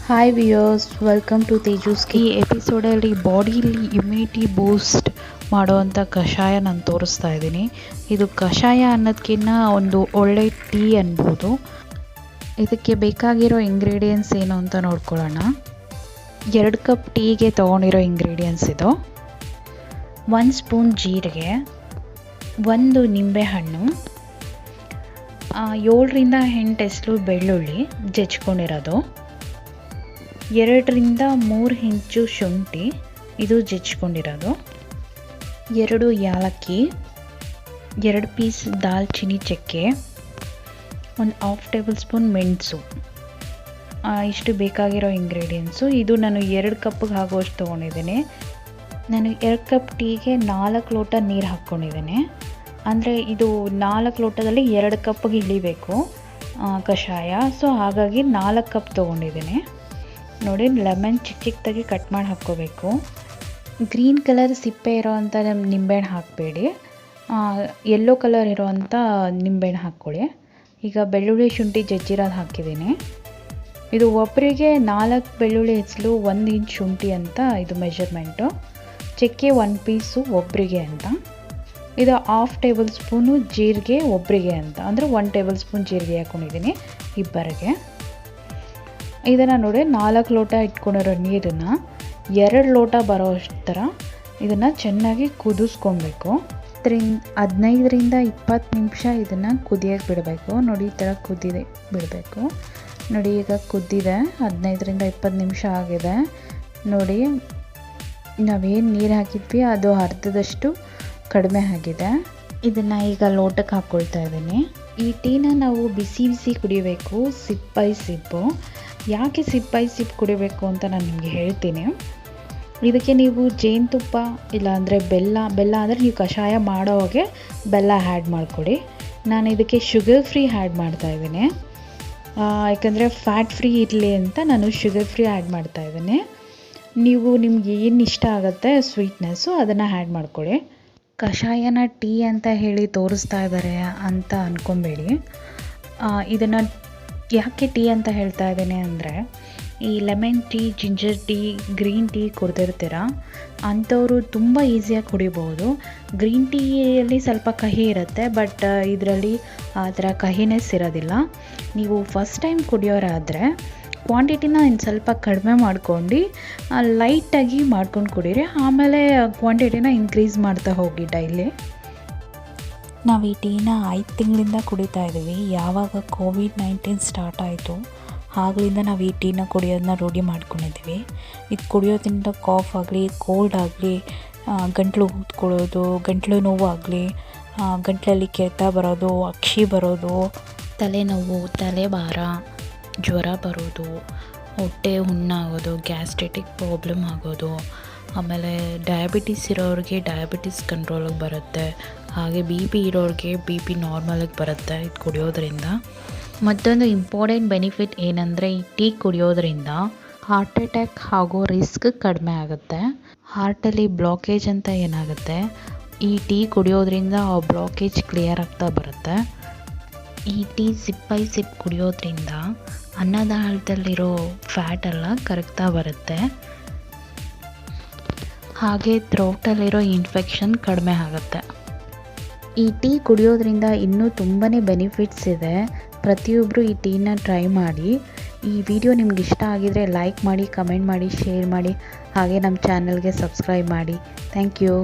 Hi viewers, welcome to Teju's. ಈ ಎಪಿಸೋಡಲ್ಲಿ ಬಾಡಿಲಿ immunity ಬೂಸ್ಟ್ ಮಾಡೋವಂಥ ಕಷಾಯ ನಾನು ತೋರಿಸ್ತಾ ಇದ್ದೀನಿ. ಇದು ಕಷಾಯ ಅನ್ನೋದಕ್ಕಿಂತ ಒಂದು ಒಳ್ಳೆ ಟೀ ಅನ್ಬೋದು. ಇದಕ್ಕೆ ಬೇಕಾಗಿರೋ ಇಂಗ್ರೀಡಿಯೆಂಟ್ಸ್ ಏನು ಅಂತ ನೋಡ್ಕೊಳ್ಳೋಣ. 2 ಕಪ್ ಟೀಗೆ ತೊಗೊಂಡಿರೋ ಇಂಗ್ರೀಡಿಯೆಂಟ್ಸ್ ಇದು: 1 ಸ್ಪೂನ್ ಜೀರಿಗೆ, 1 ನಿಂಬೆಹಣ್ಣು, 7ರಿಂದ 8 ಎಸಳು ಬೆಳ್ಳುಳ್ಳಿ ಜಜ್ಕೊಂಡಿರೋದು, 2ರಿಂದ 3 ಇಂಚು ಶುಂಠಿ ಇದು ಜಜ್ಕೊಂಡಿರೋದು, 2 ಯಾಲಕ್ಕಿ, 2 ಪೀಸ್ ದಾಲ್ಚಿನ್ನಿ ಚಕ್ಕೆ, 1/2 ಟೇಬಲ್ ಸ್ಪೂನ್ ಮೆಣಸು. ಇಷ್ಟು ಬೇಕಾಗಿರೋ ಇಂಗ್ರೀಡಿಯೆಂಟ್ಸು. ಇದು ನಾನು 2 ಕಪ್ಪಿಗೆ ಆಗೋಷ್ಟು ತೊಗೊಂಡಿದ್ದೀನಿ. ನಾನು 2 ಕಪ್ ಟೀಗೆ 4 ಲೋಟ ನೀರು ಹಾಕ್ಕೊಂಡಿದ್ದೀನಿ. ಅಂದರೆ ಇದು 4 ಲೋಟದಲ್ಲಿ 2 ಕಪ್ಪಿಗೆ ಇಳಿಬೇಕು ಕಷಾಯ. ಸೊ ಹಾಗಾಗಿ 4 ಕಪ್ ತೊಗೊಂಡಿದ್ದೀನಿ. ನೋಡಿ, ಲೆಮನ್ ಚಿಕ್ಕ ಚಿಕ್ಕದಾಗಿ ಕಟ್ ಮಾಡಿ ಹಾಕ್ಕೋಬೇಕು. ಗ್ರೀನ್ ಕಲರ್ ಸಿಪ್ಪೆ ಇರೋವಂಥ ನಿಂಬೆಹಣ್ಣು ಹಾಕಬೇಡಿ, ಯೆಲ್ಲೋ ಕಲರ್ ಇರೋವಂಥ ನಿಂಬೆಹಣ್ಣು ಹಾಕ್ಕೊಳ್ಳಿ. ಈಗ ಬೆಳ್ಳುಳ್ಳಿ ಶುಂಠಿ ಜಜ್ಜಿರೋದು ಹಾಕಿದ್ದೀನಿ. ಇದು ಒಬ್ಬರಿಗೆ 4 ಬೆಳ್ಳುಳ್ಳಿ ಹೆಸಲು 1 ಇಂಚ್ ಶುಂಠಿ ಅಂತ ಇದು ಮೆಷರ್ಮೆಂಟು. ಚಕ್ಕೆ 1 ಪೀಸು ಒಬ್ಬರಿಗೆ ಅಂತ. ಇದು 1/2 ಟೇಬಲ್ ಸ್ಪೂನು ಜೀರಿಗೆ ಒಬ್ಬರಿಗೆ ಅಂತ, ಅಂದರೆ 1 ಟೇಬಲ್ ಸ್ಪೂನ್ ಜೀರಿಗೆ ಹಾಕ್ಕೊಂಡಿದ್ದೀನಿ ಇಬ್ಬರಿಗೆ. ಇದನ್ನು ನೋಡಿ, 4 ಲೋಟ ಇಟ್ಕೊಂಡಿರೋ ನೀರನ್ನು 2 ಲೋಟ ಬರೋ ಅಷ್ಟು ಥರ ಇದನ್ನು ಚೆನ್ನಾಗಿ ಕುದಿಸ್ಕೊಬೇಕು. 15ರಿಂದ 20 ನಿಮಿಷ ಇದನ್ನು ಕುದಿಯೋಕ್ಕೆ ಬಿಡಬೇಕು. ನೋಡಿ, ಈ ಥರ ಕುದಿದೆ ಬಿಡಬೇಕು. ನೋಡಿ, ಈಗ ಕುದ್ದಿದೆ, 15ರಿಂದ 20 ನಿಮಿಷ ಆಗಿದೆ. ನೋಡಿ, ನಾವೇನು ನೀರು ಹಾಕಿದ್ವಿ ಅದು ಅರ್ಧದಷ್ಟು ಕಡಿಮೆ ಆಗಿದೆ. ಇದನ್ನು ಈಗ ಲೋಟಕ್ಕೆ ಹಾಕ್ಕೊಳ್ತಾ ಇದ್ದೀನಿ. ಈ ಟೀನ ನಾವು ಬಿಸಿ ಬಿಸಿ ಕುಡಿಬೇಕು, ಸಿಪ್ ಬೈ ಸಿಪ್ಪು. ಯಾಕೆ ಸಿಪ್ ಬೈ ಸಿಪ್ ಕುಡಿಬೇಕು ಅಂತ ನಾನು ನಿಮಗೆ ಹೇಳ್ತೀನಿ. ಇದಕ್ಕೆ ನೀವು ಜೇನುತುಪ್ಪ ಇಲ್ಲಾಂದರೆ ಬೆಲ್ಲ ಅಂದರೆ ನೀವು ಕಷಾಯ ಮಾಡೋವಾಗೆ ಬೆಲ್ಲ ಆ್ಯಡ್ ಮಾಡಿಕೊಡಿ. ನಾನು ಇದಕ್ಕೆ ಶುಗರ್ ಫ್ರೀ ಆ್ಯಡ್ ಮಾಡ್ತಾಯಿದ್ದೀನಿ. ಯಾಕಂದರೆ ಫ್ಯಾಟ್ ಫ್ರೀ ಇರಲಿ ಅಂತ ನಾನು ಶುಗರ್ ಫ್ರೀ ಆ್ಯಡ್ ಮಾಡ್ತಾಯಿದ್ದೀನಿ. ನೀವು ನಿಮ್ಗೆ ಏನು ಇಷ್ಟ ಆಗುತ್ತೆ ಸ್ವೀಟ್ನೆಸ್ಸು ಅದನ್ನು ಆ್ಯಡ್ ಮಾಡ್ಕೊಳ್ಳಿ. ಕಷಾಯನ ಟೀ ಅಂತ ಹೇಳಿ ತೋರಿಸ್ತಾ ಇದ್ದಾರೆ ಅಂತ ಅಂದ್ಕೊಬೇಡಿ. ಇದನ್ನು ಯಾಕೆ ಟೀ ಅಂತ ಹೇಳ್ತಾ ಇದ್ದೀನಿ ಅಂದರೆ, ಈ lemon tea, ginger tea, green tea ಕುಡ್ದಿರ್ತೀರ ಅಂಥವರು ತುಂಬ ಈಸಿಯಾಗಿ ಕುಡಿಬೋದು. ಗ್ರೀನ್ ಟೀಯಲ್ಲಿ ಸ್ವಲ್ಪ ಕಹಿ ಇರುತ್ತೆ, ಬಟ್ ಇದರಲ್ಲಿ ಆ ಥರ ಕಹಿನೆಸ್ ಇರೋದಿಲ್ಲ. ನೀವು ಫಸ್ಟ್ ಟೈಮ್ ಕುಡಿಯೋರಾದರೆ ಕ್ವಾಂಟಿಟಿನ ಇನ್ನು ಸ್ವಲ್ಪ ಕಡಿಮೆ ಮಾಡ್ಕೊಂಡು ಲೈಟಾಗಿ ಮಾಡ್ಕೊಂಡು ಕುಡೀರಿ. ಆಮೇಲೆ ಕ್ವಾಂಟಿಟಿನ ಇನ್ಕ್ರೀಸ್ ಮಾಡ್ತಾ ಹೋಗಿ ಡೈಲಿ. ನಾವು ಈ ಟೀನ 5 ತಿಂಗಳಿಂದ ಕುಡಿತಾ ಇದ್ದೀವಿ. ಯಾವಾಗ ಕೋವಿಡ್-19 ಸ್ಟಾರ್ಟ್ ಆಯಿತು ಆಗಲಿಂದ ನಾವು ಈ ಟೀನ ಕುಡಿಯೋದನ್ನ ರೂಢಿ ಮಾಡ್ಕೊಂಡಿದ್ದೀವಿ. ಇದು ಕುಡಿಯೋದ್ರಿಂದ ಕಾಫ್ ಆಗಲಿ, ಕೋಲ್ಡ್ ಆಗಲಿ, ಗಂಟಲು ಊದ್ಕೊಳ್ಳೋದು, ಗಂಟಲು ನೋವು ಆಗಲಿ, ಗಂಟಲಲ್ಲಿ ಕೆರೆತ ಬರೋದು, ಅಕ್ಷಿ ಬರೋದು, ತಲೆನೋವು, ತಲೆಭಾರ, ಜ್ವರ ಬರೋದು, ಹೊಟ್ಟೆ ಹುಣ್ಣಾಗೋದು, ಗ್ಯಾಸ್ಟ್ರಿಟಿಕ್ ಪ್ರಾಬ್ಲಮ್ ಆಗೋದು, ಆಮೇಲೆ ಡಯಾಬಿಟಿಸ್ ಇರೋರಿಗೆ ಡಯಾಬಿಟಿಸ್ ಕಂಟ್ರೋಲಿಗೆ ಬರುತ್ತೆ. ಹಾಗೆ BP ಇರೋರಿಗೆ BP ನಾರ್ಮಲಿಗೆ ಬರುತ್ತೆ ಇದು ಕುಡಿಯೋದ್ರಿಂದ. ಮತ್ತೊಂದು ಇಂಪಾರ್ಟೆಂಟ್ ಬೆನಿಫಿಟ್ ಏನಂದರೆ, ಈ ಟೀ ಕುಡಿಯೋದ್ರಿಂದ ಹಾರ್ಟ್ ಅಟ್ಯಾಕ್ ಆಗೋ ರಿಸ್ಕ್ ಕಡಿಮೆ ಆಗುತ್ತೆ. ಹಾರ್ಟಲ್ಲಿ ಬ್ಲಾಕೇಜ್ ಅಂತ ಏನಾಗುತ್ತೆ, ಈ ಟೀ ಕುಡಿಯೋದ್ರಿಂದ ಆ ಬ್ಲಾಕೇಜ್ ಕ್ಲಿಯರ್ ಆಗ್ತಾ ಬರುತ್ತೆ. ಈ ಟೀ ಸಿಪ್ ಬೈ ಸಿಪ್ ಕುಡಿಯೋದ್ರಿಂದ ಅನ್ನನಾಳದಲ್ಲಿರೋ ಫ್ಯಾಟ್ ಎಲ್ಲ ಕರಗ್ತಾ ಬರುತ್ತೆ. ಹಾಗೆ ಥ್ರೋಟಲ್ಲಿರೋ ಇನ್ಫೆಕ್ಷನ್ ಕಡಿಮೆ ಆಗುತ್ತೆ. ಈ ಟೀ ಕುಡಿಯೋದ್ರಿಂದ ಇನ್ನೂ ತುಂಬಾ ಬೆನಿಫಿಟ್ಸ್ ಇದೆ. ಪ್ರತಿಯೊಬ್ಬರು ಈ ಟೀನ ಟ್ರೈ ಮಾಡಿ. ಈ ವಿಡಿಯೋ ನಿಮ್ಗೆ ಇಷ್ಟ ಆಗಿದರೆ ಲೈಕ್ ಮಾಡಿ, ಕಮೆಂಟ್ ಮಾಡಿ, ಶೇರ್ ಮಾಡಿ, ಹಾಗೆ ನಮ್ಮ ಚಾನಲ್ಗೆ ಸಬ್ಸ್ಕ್ರೈಬ್ ಮಾಡಿ. Thank you.